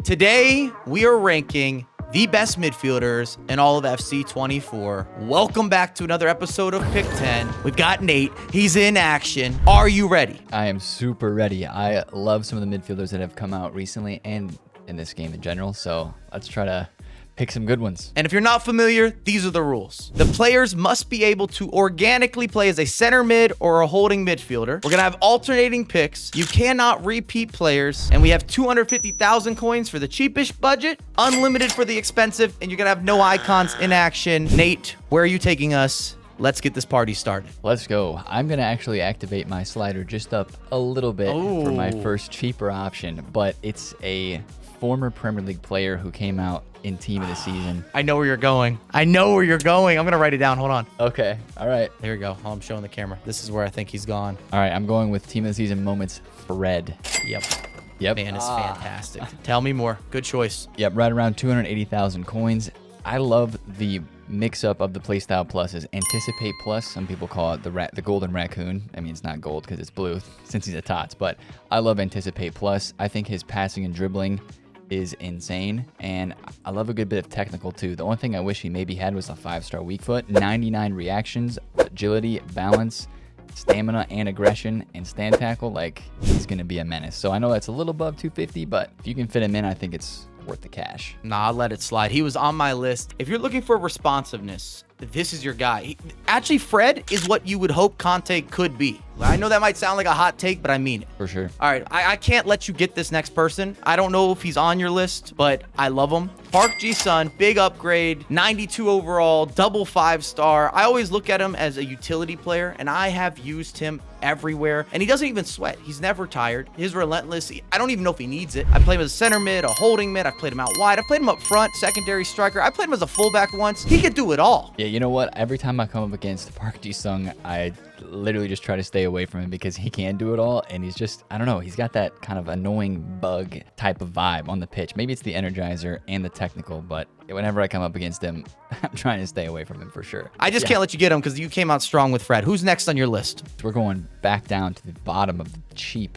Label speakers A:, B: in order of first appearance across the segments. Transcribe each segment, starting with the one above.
A: Today, we are ranking the best midfielders in all of FC24. Welcome back to another episode of Pick 10. We've got Nate. He's in action. Are you ready?
B: I am super ready. I love some of the midfielders that have come out recently and in this game in general. So let's try to pick some good ones.
A: And if you're not familiar, these are the rules. The players must be able to organically play as a center mid or a holding midfielder. We're gonna have alternating picks. You cannot repeat players. And we have 250,000 coins for the cheapest budget, unlimited for the expensive, and you're gonna have no icons in action. Nate, where are you taking us? Let's get this party started.
B: Let's go. I'm going to actually activate my slider just up a little bit for my first cheaper option, but it's a former Premier League player who came out in team of the season.
A: I know where you're going. I'm gonna write it down. Hold on.
B: Okay. All right.
A: Here we go. Oh, I'm showing the camera. This is where I think he's gone.
B: All right. I'm going with team of the season moments, Fred.
A: Yep. Man is fantastic. Tell me more. Good choice.
B: Yep. Right around 280,000 coins. I love the mix-up of the playstyle pluses. Anticipate plus, some people call it the golden raccoon. I mean, it's not gold because it's blue since he's a tots, but I love Anticipate plus. I think his passing and dribbling is insane, and I love a good bit of technical too. The only thing I wish he maybe had was a 5-star weak foot. 99 reactions, agility, balance, stamina, and aggression, and stand tackle. Like, he's gonna be a menace. So I know that's a little above 250, but if you can fit him in, I think it's worth the cash.
A: Nah, I'll let it slide. He was on my list. If you're looking for responsiveness, this is your guy. Actually, Fred is what you would hope Conte could be. I know that might sound like a hot take, but I mean it.
B: For sure.
A: All right, I can't let you get this next person. I don't know if he's on your list, but I love him. Park Ji-sun, big upgrade, 92 overall, double 5-star. I always look at him as a utility player, and I have used him everywhere, and he doesn't even sweat. He's never tired. His relentless, I don't even know if he needs it. I play him as a center mid, a holding mid. I've played him out wide. I've played him up front, secondary striker. I played him as a fullback once. He could do it all.
B: Yeah, you know what? Every time I come up against Park Ji-sung, I literally just try to stay away from him because he can do it all, and he's just, I don't know, he's got that kind of annoying bug type of vibe on the pitch. Maybe it's the energizer and the technical, but whenever I come up against him, I'm trying to stay away from him for sure.
A: I just can't let you get him because you came out strong with Fred. Who's next on your list?
B: We're going back down to the bottom of the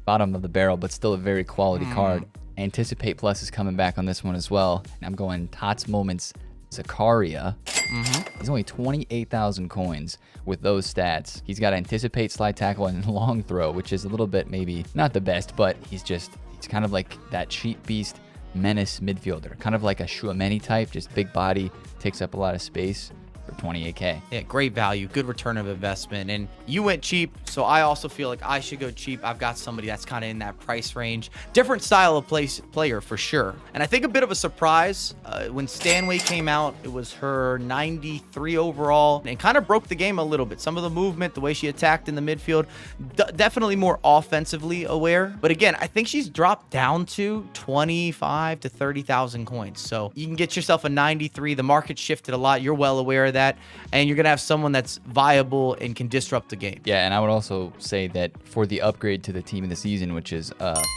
B: bottom of the barrel, but still a very quality card. Anticipate plus is coming back on this one as well. And I'm going Tots Moments Zakaria. He's only 28,000 coins with those stats. He's got Anticipate, Slide Tackle, and Long Throw, which is a little bit maybe not the best, but he's kind of like that cheat beast menace midfielder. Kind of like a Chouameni type, just big body, takes up a lot of space. For 28K.
A: Yeah, great value, good return of investment. And you went cheap, so I also feel like I should go cheap. I've got somebody that's kind of in that price range. Different style of player for sure. And I think a bit of a surprise, when Stanway came out, it was her 93 overall and kind of broke the game a little bit. Some of the movement, the way she attacked in the midfield, definitely more offensively aware. But again, I think she's dropped down to 25 to 30,000 coins. So you can get yourself a 93. The market shifted a lot. You're well aware of that, and you're gonna have someone that's viable and can disrupt the game.
B: Yeah, and I would also say that for the upgrade to the team of the season, which is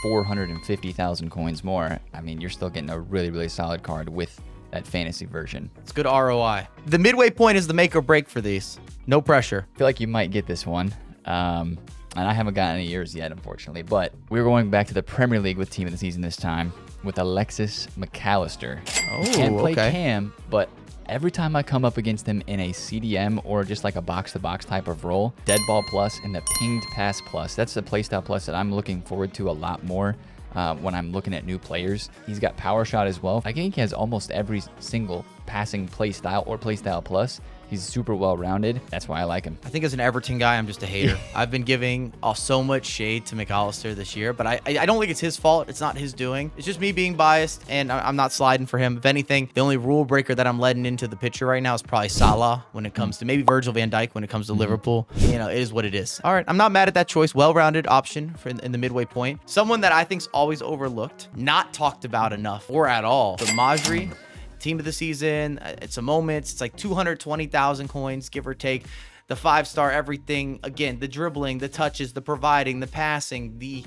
B: 450,000 coins more, I mean, you're still getting a really, really solid card with that fantasy version.
A: It's good ROI. The midway point is the make or break for these. No pressure.
B: I feel like you might get this one. And I haven't gotten any yours yet, unfortunately, but we're going back to the Premier League with team of the season this time with Alexis McAllister. He can't play Cam, but every time I come up against him in a CDM or just like a box-to-box type of role, Dead Ball Plus and the Pinged Pass Plus, that's the playstyle plus that I'm looking forward to a lot more when I'm looking at new players. He's got Power Shot as well. I think he has almost every single passing playstyle or playstyle plus. He's super well-rounded. That's why I like him.
A: I think as an Everton guy, I'm just a hater. I've been giving so much shade to McAllister this year, but I don't think it's his fault. It's not his doing. It's just me being biased, and I'm not sliding for him. If anything, the only rule breaker that I'm letting into the picture right now is probably Salah when it comes to maybe Virgil van Dijk when it comes to Liverpool. You know, it is what it is. All right, I'm not mad at that choice. Well-rounded option for in the midway point. Someone that I think's always overlooked, not talked about enough or at all. The Majri. Team of the season, it's a moment. It's like 220,000 coins, give or take. The 5-star everything. Again, the dribbling, the touches, the providing, the passing, the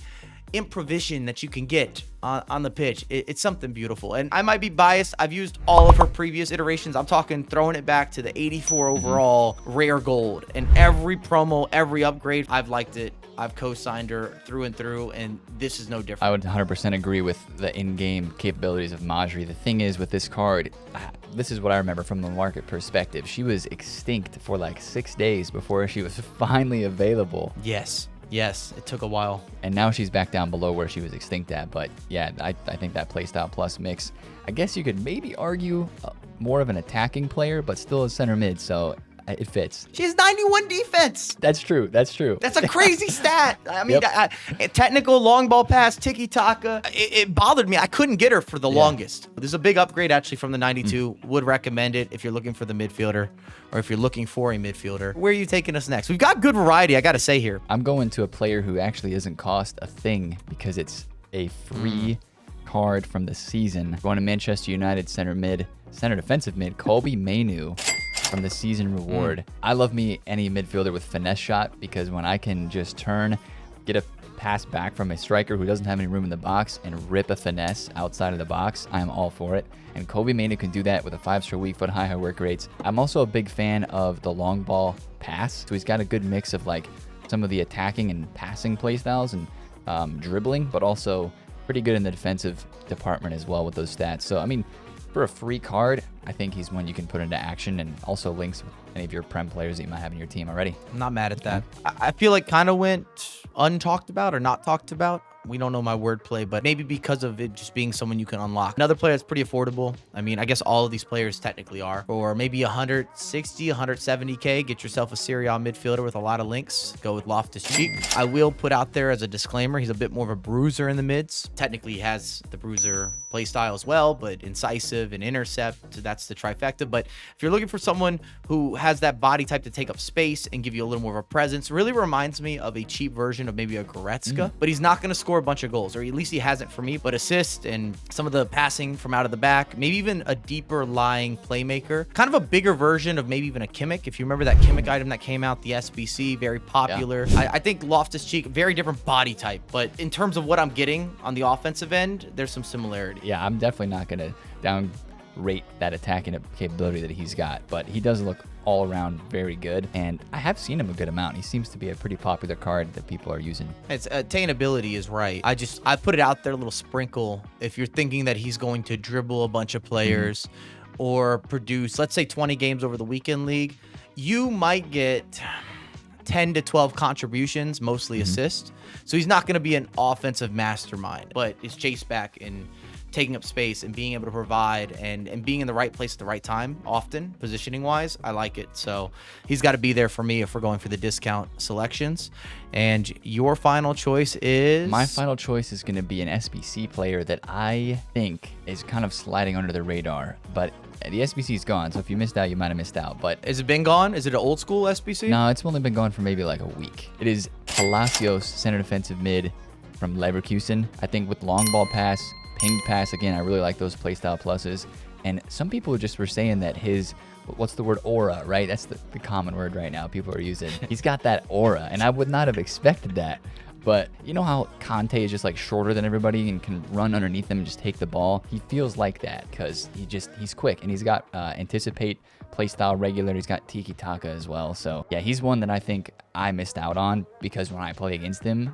A: improvisation that you can get on the pitch, it's something beautiful. And I might be biased. I've used all of her previous iterations. I'm talking throwing it back to the 84 overall rare gold. And every promo, every upgrade, I've liked it. I've co-signed her through and through, and this is no different.
B: I would 100% agree with the in-game capabilities of Majri. The thing is with this card, this is what I remember from the market perspective. She was extinct for like 6 days before she was finally available.
A: Yes, it took a while.
B: And now she's back down below where she was extinct at. But yeah, I think that playstyle plus mix, I guess you could maybe argue more of an attacking player, but still a center mid. So it fits.
A: She has 91 defense.
B: That's true. That's
A: a crazy stat. I mean, technical long ball pass, tiki-taka. It bothered me. I couldn't get her for the longest. There's a big upgrade actually from the 92. Would recommend it if you're looking for the midfielder or if you're looking for a midfielder. Where are you taking us next? We've got good variety, I got to say here.
B: I'm going to a player who actually doesn't cost a thing because it's a free card from the season. Going to Manchester United center defensive mid, Colby Mainu. From the season reward. I love me any midfielder with finesse shot because when I can just turn, get a pass back from a striker who doesn't have any room in the box and rip a finesse outside of the box, I am all for it. And Kobe Mainu can do that with a 5-star weak foot, high work rates. I'm also a big fan of the long ball pass. So he's got a good mix of like some of the attacking and passing play styles and dribbling, but also pretty good in the defensive department as well with those stats. So, I mean, for a free card, I think he's one you can put into action and also links with any of your Prem players that you might have in your team already.
A: I'm not mad at that. I feel like kind of went untalked about or not talked about. We don't know my wordplay, but maybe because of it just being someone you can unlock. Another player that's pretty affordable. I mean, I guess all of these players technically are. For maybe 160, 170K, get yourself a Serie A midfielder with a lot of links. Go with Loftus-Cheek. I will put out there as a disclaimer, he's a bit more of a bruiser in the mids. Technically, he has the bruiser play style as well, but incisive and intercept, so that's the trifecta. But if you're looking for someone who has that body type to take up space and give you a little more of a presence, really reminds me of a cheap version of maybe a Goretzka, but he's not going to score a bunch of goals, or at least he hasn't for me, but assist and some of the passing from out of the back, maybe even a deeper lying playmaker, kind of a bigger version of maybe even a Kimmich. If you remember that Kimmich item that came out, the SBC, very popular. I think Loftus-Cheek, very different body type, but in terms of what I'm getting on the offensive end, there's some similarity.
B: Yeah, I'm definitely not going to downrate that attacking capability that he's got, but he does look all around very good, and I have seen him a good amount. He seems to be a pretty popular card that people are using.
A: It's attainability is right. I put it out there, a little sprinkle. If you're thinking that he's going to dribble a bunch of players or produce, let's say 20 games over the weekend league, you might get 10 to 12 contributions, mostly assists. So he's not going to be an offensive mastermind, but his chase back and taking up space and being able to provide and being in the right place at the right time, often positioning wise, I like it. So he's got to be there for me if we're going for the discount selections. And your final choice is?
B: My final choice is going to be an SBC player that I think is kind of sliding under the radar, but the SBC is gone. So if you missed out, you might have missed out. But
A: has it been gone? Is it an old school SBC?
B: No, it's only been gone for maybe like a week. It is Palacios, center defensive mid from Leverkusen. I think with long ball pass, pinged pass, again, I really like those playstyle pluses. And some people just were saying that his, what's the word, aura, right? That's the common word right now people are using. He's got that aura, and I would not have expected that. But you know how Conte is just like shorter than everybody and can run underneath them and just take the ball? He feels like that because he's quick, and he's got anticipate, playstyle regular. He's got tiki-taka as well. So yeah, he's one that I think I missed out on because when I play against him,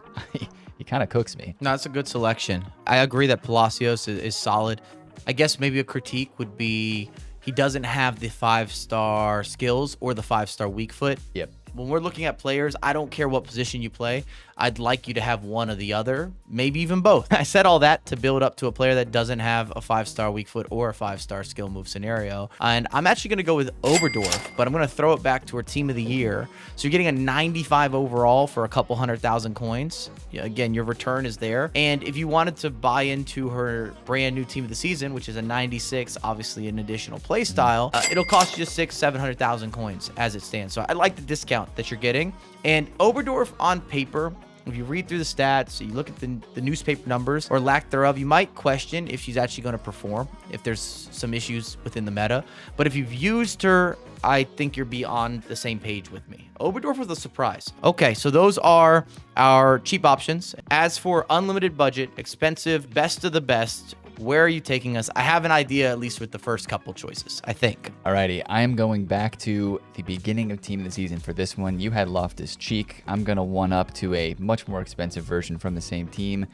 B: he kind of cooks me.
A: No, it's a good selection. I agree that Palacios is solid. I guess maybe a critique would be he doesn't have the 5-star skills or the 5-star weak foot.
B: Yep.
A: When we're looking at players, I don't care what position you play. I'd like you to have one or the other, maybe even both. I said all that to build up to a player that doesn't have a 5-star weak foot or a 5-star skill move scenario. And I'm actually going to go with Oberdorf, but I'm going to throw it back to our team of the year. So you're getting a 95 overall for a couple 100,000 coins. Yeah, again, your return is there. And if you wanted to buy into her brand new team of the season, which is a 96, obviously an additional play style, it'll cost you 600,000-700,000 coins as it stands. So I like the discount that you're getting. And Oberdorf on paper, if you read through the stats, you look at the newspaper numbers or lack thereof, you might question if she's actually going to perform, if there's some issues within the meta. But if you've used her, I think you'll be on the same page with me. Oberdorf was a surprise. Okay, so those are our cheap options. As for unlimited budget, expensive, best of the best, where are you taking us? I have an idea, at least with the first couple choices, I think.
B: Alrighty, I am going back to the beginning of team of the season for this one. You had Loftus-Cheek. I'm going to one up to a much more expensive version from the same team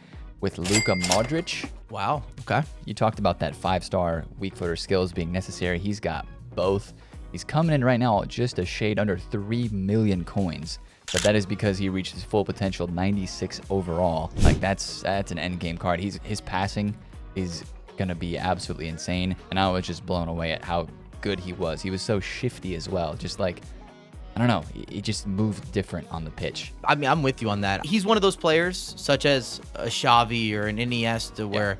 B: with Luka Modric.
A: Wow, okay.
B: You talked about that 5-star weak footer skills being necessary. He's got both. He's coming in right now just a shade under 3 million coins. But that is because he reached his full potential 96 overall. Like that's an end game card. His passing is going to be absolutely insane. And I was just blown away at how good he was. He was so shifty as well. Just like, I don't know, he just moved different on the pitch.
A: I mean, I'm with you on that. He's one of those players, such as a Xavi or an Iniesta, where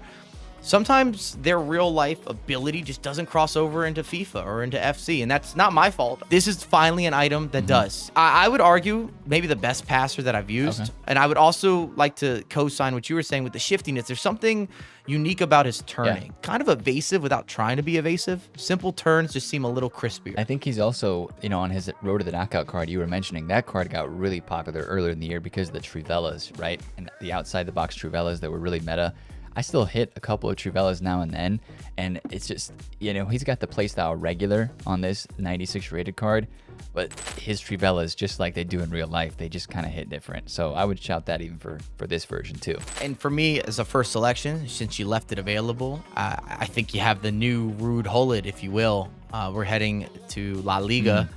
A: sometimes their real life ability just doesn't cross over into FIFA or into FC, and that's not my fault. This is finally an item that does. I would argue maybe the best passer that I've used, and I would also like to co-sign what you were saying with the shiftiness. There's something unique about his turning. Kind of evasive without trying to be evasive. Simple turns just seem a little crispier.
B: I think he's also, on his Road to the Knockout card you were mentioning, that card got really popular earlier in the year because of the Trivelas, right? And the outside-the-box Trivelas that were really meta. I still hit a couple of Trivelas now and then, and it's just, he's got the playstyle regular on this 96 rated card, but his Trivelas, just like they do in real life, they just kind of hit different. So I would shout that even for this version too.
A: And for me, as a first selection, since you left it available, I think you have the new Ruud Gullit, if you will. We're heading to La Liga.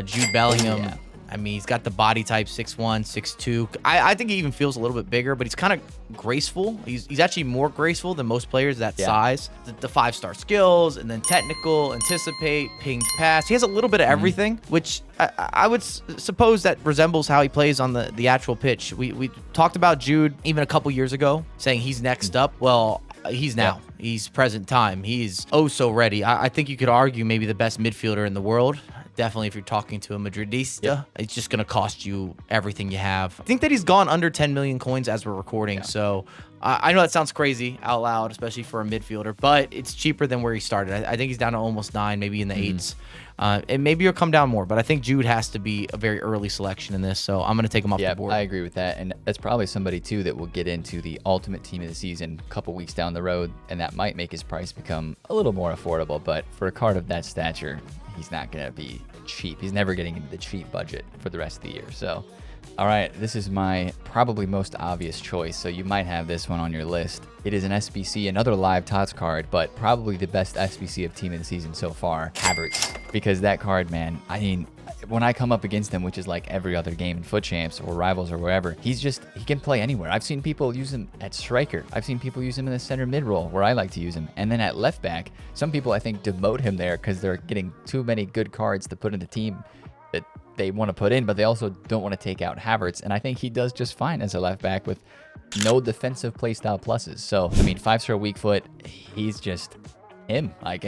A: Jude Bellingham.
B: Yeah.
A: I mean, he's got the body type 6'1", 6'2". I think he even feels a little bit bigger, but he's kind of graceful. He's actually more graceful than most players that size. The 5-star skills, and then technical, anticipate, ping, pass. He has a little bit of everything, which I would suppose that resembles how he plays on the actual pitch. We talked about Jude even a couple years ago, saying he's next up. Well, he's now. He's present time. He's oh so ready. I think you could argue maybe the best midfielder in the world. Definitely, if you're talking to a Madridista, it's just going to cost you everything you have. I think that he's gone under 10 million coins as we're recording. So I know that sounds crazy out loud, especially for a midfielder, but it's cheaper than where he started. I think he's down to almost 9, maybe in the 8s. And maybe he'll come down more, but I think Jude has to be a very early selection in this. So I'm going to take him off the board.
B: I agree with that. And that's probably somebody, too, that will get into the ultimate team of the season a couple weeks down the road. And that might make his price become a little more affordable. But for a card of that stature, he's not going to be cheap. He's never getting into the cheap budget for the rest of the year. So, all right, this is my probably most obvious choice. So you might have this one on your list. It is an SBC, another live TOTS card, but probably the best SBC of team of the season so far, Havertz. Because that card, man, I mean, when I come up against him, which is like every other game in Foot Champs or Rivals or wherever, he can play anywhere. I've seen people use him at striker. I've seen people use him in the center mid role where I like to use him. And then at left back, some people I think demote him there because they're getting too many good cards to put in the team that they want to put in, but they also don't want to take out Havertz. And I think he does just fine as a left back with no defensive playstyle pluses. So, I mean, 5-star weak foot, he's just him. Like,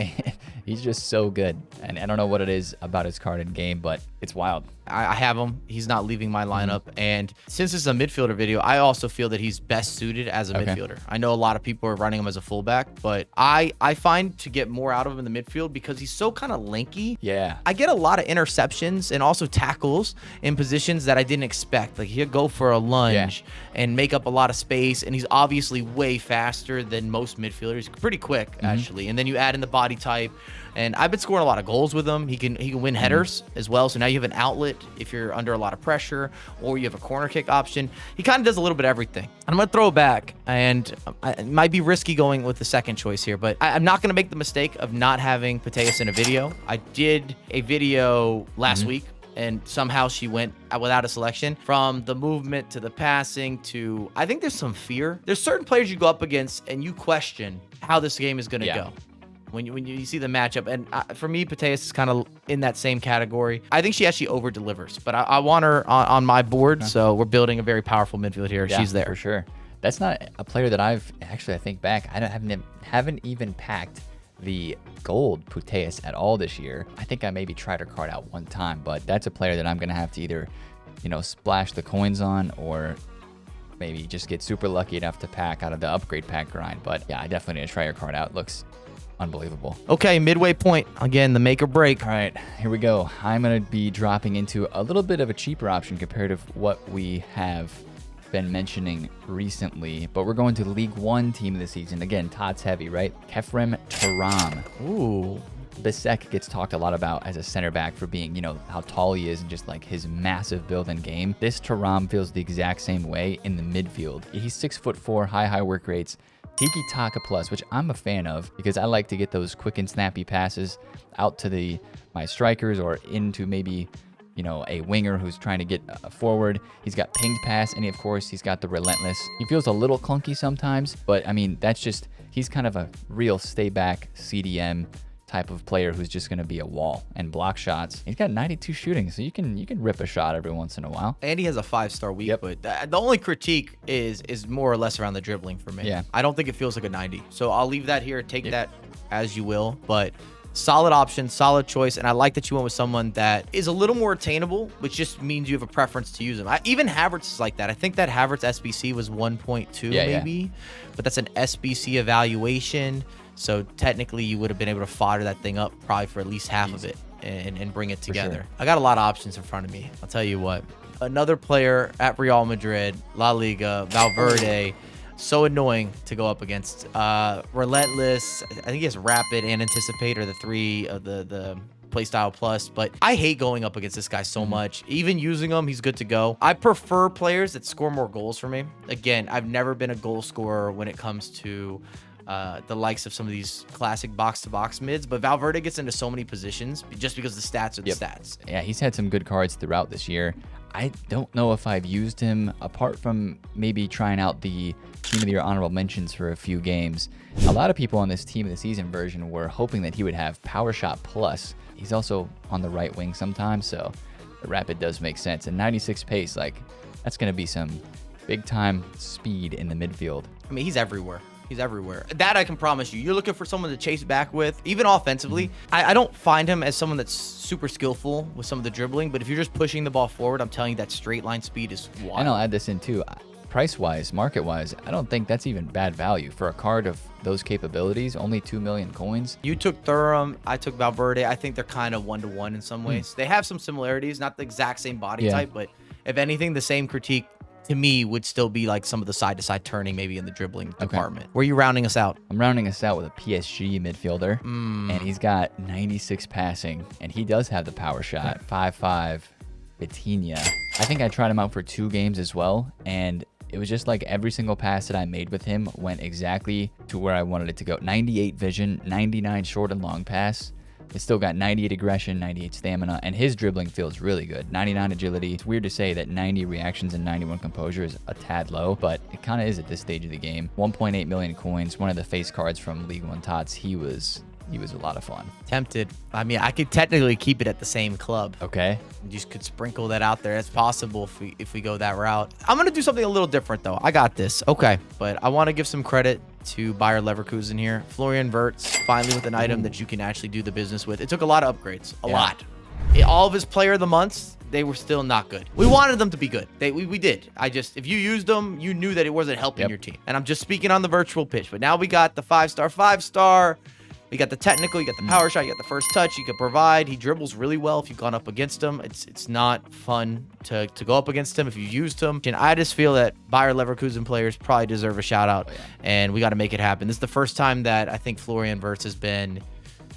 B: he's just so good. And I don't know what it is about his card in game, but it's wild.
A: I have him. He's not leaving my lineup. And since this is a midfielder video, I also feel that he's best suited as a midfielder. I know a lot of people are running him as a fullback, but I find to get more out of him in the midfield because he's so kind of lanky.
B: Yeah.
A: I get a lot of interceptions and also tackles in positions that I didn't expect. Like he'll go for a lunge and make up a lot of space. And he's obviously way faster than most midfielders. He's pretty quick, actually. And then you add in the body type. And I've been scoring a lot of goals with him. He can win headers as well. So now you have an outlet if you're under a lot of pressure, or you have a corner kick option. He kind of does a little bit of everything. And I'm going to throw it back. And it might be risky going with the second choice here, but I'm not going to make the mistake of not having Putellas in a video. I did a video last week, and somehow she went without a selection. From the movement to the passing to, I think there's some fear. There's certain players you go up against and you question how this game is going to go. When you see the matchup. And for me, Putellas is kind of in that same category. I think she actually over-delivers, but I want her on my board, so we're building a very powerful midfield here.
B: Yeah,
A: she's there.
B: For sure. That's not a player that I've actually, I think back, I haven't even packed the gold Putellas at all this year. I think I maybe tried her card out one time, but that's a player that I'm going to have to either, splash the coins on or maybe just get super lucky enough to pack out of the upgrade pack grind. But yeah, I definitely need to try your card out. Looks unbelievable.
A: Okay, midway point. Again, the make or break.
B: All right, here we go. I'm going to be dropping into a little bit of a cheaper option compared to what we have been mentioning recently, but we're going to League One team of the season. Again, Tots heavy, right? Kefrem Turam.
A: Ooh.
B: Bisek gets talked a lot about as a center back for being, you know, how tall he is and just like his massive build in game. This Turam feels the exact same way in the midfield. He's 6'4", high work rates, Tiki Taka plus, which I'm a fan of because I like to get those quick and snappy passes out to my strikers or into maybe, you know, a winger who's trying to get forward. He's got pinged pass, and of course, he's got the relentless. He feels a little clunky sometimes, but I mean, that's just, he's kind of a real stay back CDM type of player who's just going to be a wall and block shots. He's got 92 shooting, so you can rip a shot every once in a while.
A: And he has a 5-star weak foot. The only critique is more or less around the dribbling for me.
B: Yeah.
A: I don't think it feels like a 90. So I'll leave that here. Take that as you will. But solid option, solid choice. And I like that you went with someone that is a little more attainable, which just means you have a preference to use him. Even Havertz is like that. I think that Havertz SBC was 1.2 maybe. But that's an SBC evaluation. So technically, you would have been able to fodder that thing up probably for at least half of it and bring it together. Sure. I got a lot of options in front of me. I'll tell you what. Another player at Real Madrid, La Liga, Valverde. So annoying to go up against. Relentless. I think he has Rapid and Anticipate are the three of the Playstyle Plus. But I hate going up against this guy so much. Even using him, he's good to go. I prefer players that score more goals for me. Again, I've never been a goal scorer when it comes to the likes of some of these classic box-to-box mids, but Valverde gets into so many positions just because the stats are the stats.
B: Yeah, he's had some good cards throughout this year. I don't know if I've used him apart from maybe trying out the Team of the Year honorable mentions for a few games. A lot of people on this Team of the Season version were hoping that he would have Power Shot Plus. He's also on the right wing sometimes, so the Rapid does make sense. And 96 pace, like, that's going to be some big-time speed in the midfield.
A: I mean, he's everywhere. He's everywhere. That I can promise you. You're looking for someone to chase back with, even offensively. I don't find him as someone that's super skillful with some of the dribbling, but if you're just pushing the ball forward, I'm telling you that straight line speed is wild.
B: And I'll add this in too. Price-wise, market-wise, I don't think that's even bad value. For a card of those capabilities, only 2 million coins.
A: You took Thuram, I took Valverde. I think they're kind of one-to-one in some ways. They have some similarities, not the exact same body type, but if anything, the same critique to me would still be like some of the side-to-side turning maybe in the dribbling department. Where are you rounding us out?
B: I'm rounding us out with a PSG midfielder, and he's got 96 passing, and he does have the power shot, 5'5", Vitinha. I think I tried him out for 2 games as well, and it was just like every single pass that I made with him went exactly to where I wanted it to go. 98 vision, 99 short and long pass. It's still got 98 aggression, 98 stamina, and his dribbling feels really good. 99 agility. It's weird to say that 90 reactions and 91 composure is a tad low, but it kind of is at this stage of the game. 1.8 million coins, one of the face cards from League One Tots. He was a lot of fun.
A: Tempted. I mean, I could technically keep it at the same club.
B: Okay.
A: You just could sprinkle that out there. It's possible if we go that route. I'm going to do something a little different, though. I got this. Okay. But I want to give some credit to Bayer Leverkusen here. Florian Wirtz, finally with an item that you can actually do the business with. It took a lot of upgrades. A lot. All of his player of the months, they were still not good. We wanted them to be good. We did. If you used them, you knew that it wasn't helping your team. And I'm just speaking on the virtual pitch. But now we got the 5-star. You got the technical, you got the power shot, you got the first touch, you can provide. He dribbles really well if you've gone up against him. It's not fun to go up against him if you used him. And I just feel that Bayer Leverkusen players probably deserve a shout out, and we got to make it happen. This is the first time that I think Florian Wirtz has been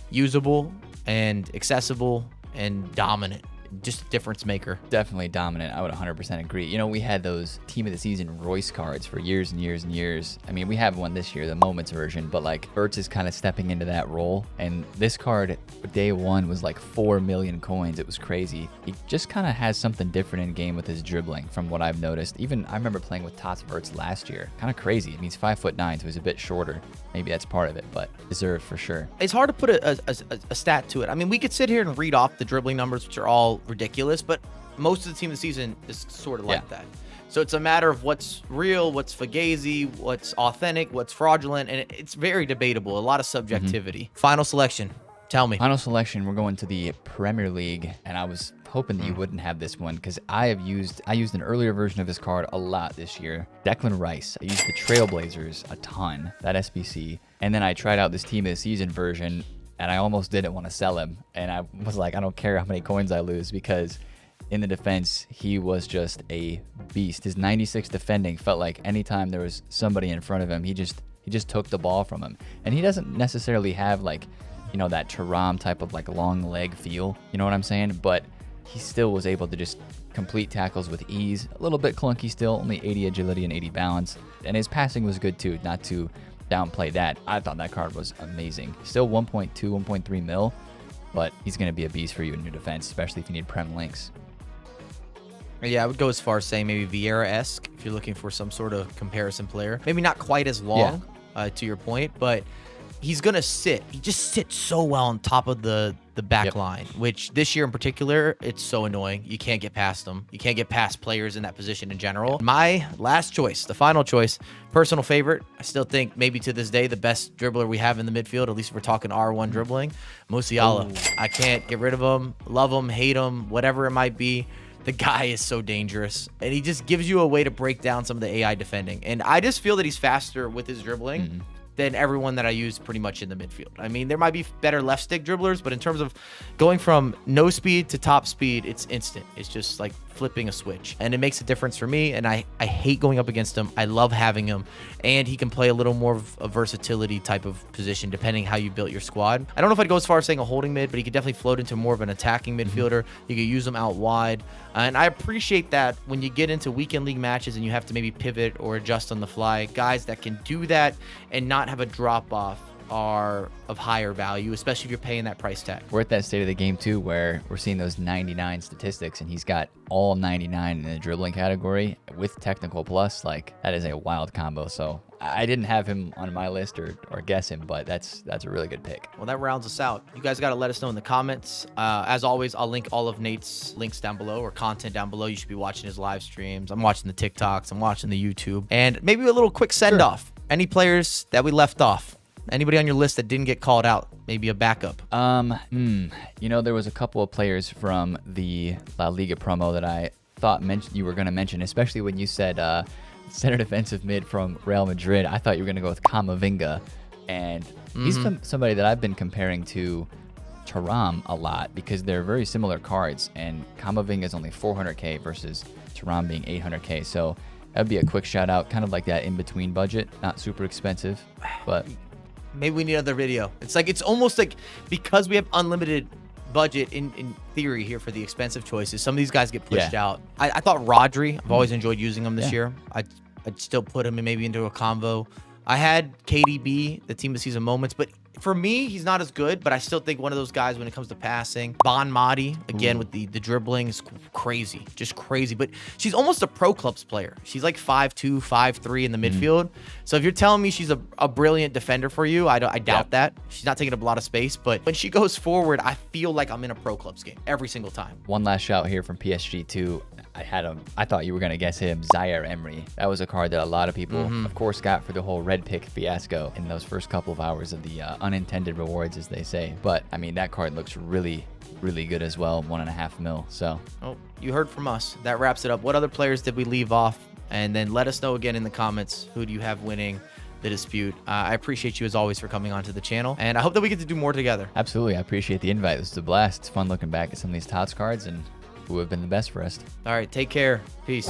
A: usable and accessible and dominant. Just a difference maker.
B: Definitely dominant. I would 100% agree. You know, we had those Team of the Season Royce cards for years and years and years. I mean, we have one this year, the Moments version, but like Wirtz is kind of stepping into that role. And this card, day one, was like 4 million coins. It was crazy. He just kind of has something different in game with his dribbling from what I've noticed. Even I remember playing with Tots Wirtz last year. Kind of crazy. I mean, he's 5'9", so he's a bit shorter. Maybe that's part of it, but deserved for sure.
A: It's hard to put a stat to it. I mean, we could sit here and read off the dribbling numbers, which are all ridiculous, but most of the Team of the Season is sort of like that. So it's a matter of what's real, what's fugazi, what's authentic, what's fraudulent, and it's very debatable. A lot of subjectivity. Final selection. Tell me.
B: Final selection, we're going to the Premier League, and I was hoping that you wouldn't have this one because I used an earlier version of this card a lot this year. Declan Rice. I used the Trailblazers a ton, that SBC, and then I tried out this Team of the Season version, and I almost didn't want to sell him, and I was like, I don't care how many coins I lose because in the defense, he was just a beast. His 96 defending felt like anytime there was somebody in front of him, he just took the ball from him, and he doesn't necessarily have like, you know, that Thuram type of like long leg feel, you know what I'm saying? But he still was able to just complete tackles with ease. A little bit clunky still, only 80 agility and 80 balance. And his passing was good too, not to downplay that. I thought that card was amazing. Still 1.2, 1.3 mil, but he's going to be a beast for you in your defense, especially if you need Prem links.
A: Yeah, I would go as far as saying maybe Vieira-esque if you're looking for some sort of comparison player. Maybe not quite as long, to your point, but he's going to sit. He just sits so well on top of the back line, which this year in particular, it's so annoying. You can't get past them. You can't get past players in that position in general. My last choice, the final choice, personal favorite, I still think maybe to this day the best dribbler we have in the midfield, at least if we're talking R1 dribbling, Musiala. I can't get rid of him. Love him, hate him, whatever it might be. The guy is so dangerous, and he just gives you a way to break down some of the AI defending. And I just feel that he's faster with his dribbling than everyone that I use pretty much in the midfield. I mean, there might be better left stick dribblers, but in terms of going from no speed to top speed, it's instant. It's just like flipping a switch, and it makes a difference for me, and I hate going up against him. I love having him, and he can play a little more of a versatility type of position depending how you built your squad. I don't know if I'd go as far as saying a holding mid, but he could definitely float into more of an attacking midfielder. You could use him out wide, and I appreciate that when you get into weekend league matches and you have to maybe pivot or adjust on the fly, guys that can do that and not have a drop off are of higher value, especially if you're paying that price tag.
B: We're at that state of the game too where we're seeing those 99 statistics, and he's got all 99 in the dribbling category with technical plus. Like, that is a wild combo. So I didn't have him on my list or guess him, but that's a really good pick.
A: Well, that rounds us out. You guys got to let us know in the comments. As always, I'll link all of Nate's links down below, or content down below. You should be watching his live streams. I'm watching the TikToks. I'm watching the YouTube. And maybe a little quick send off. Any players that we left off? Anybody on your list that didn't get called out? Maybe a backup?
B: You know, there was a couple of players from the La Liga promo that I thought you were going to mention, especially when you said center defensive mid from Real Madrid. I thought you were going to go with Camavinga, and he's somebody that I've been comparing to Thuram a lot because they're very similar cards, and Camavinga is only 400k versus Thuram being 800k. So that'd be a quick shout out, kind of like that in between budget, not super expensive, but
A: maybe we need another video. It's almost like, because we have unlimited budget in theory here for the expensive choices, some of these guys get pushed out. I thought Rodri, I've always enjoyed using him this year. I'd still put him maybe into a combo. I had KDB, the team of the season moments, but for me, he's not as good, but I still think one of those guys when it comes to passing. Bon Madi, again, with the dribbling, is crazy, just crazy. But she's almost a pro clubs player. She's like 5'2", 5'3" in the midfield. So if you're telling me she's a brilliant defender for you, I doubt that. She's not taking up a lot of space, but when she goes forward, I feel like I'm in a pro clubs game every single time.
B: One last shout here from PSG too. I thought you were going to guess him, Zaire Emery. That was a card that a lot of people, of course, got for the whole red pick fiasco in those first couple of hours of the unintended rewards, as they say. But, I mean, that card looks really, really good as well, 1.5 mil. So,
A: oh, you heard from us. That wraps it up. What other players did we leave off? And then let us know again in the comments, who do you have winning the dispute? I appreciate you as always for coming onto the channel, and I hope that we get to do more together.
B: Absolutely. I appreciate the invite. This was a blast. It's fun looking back at some of these TOTS cards and who have been the best for us.
A: All right, take care. Peace.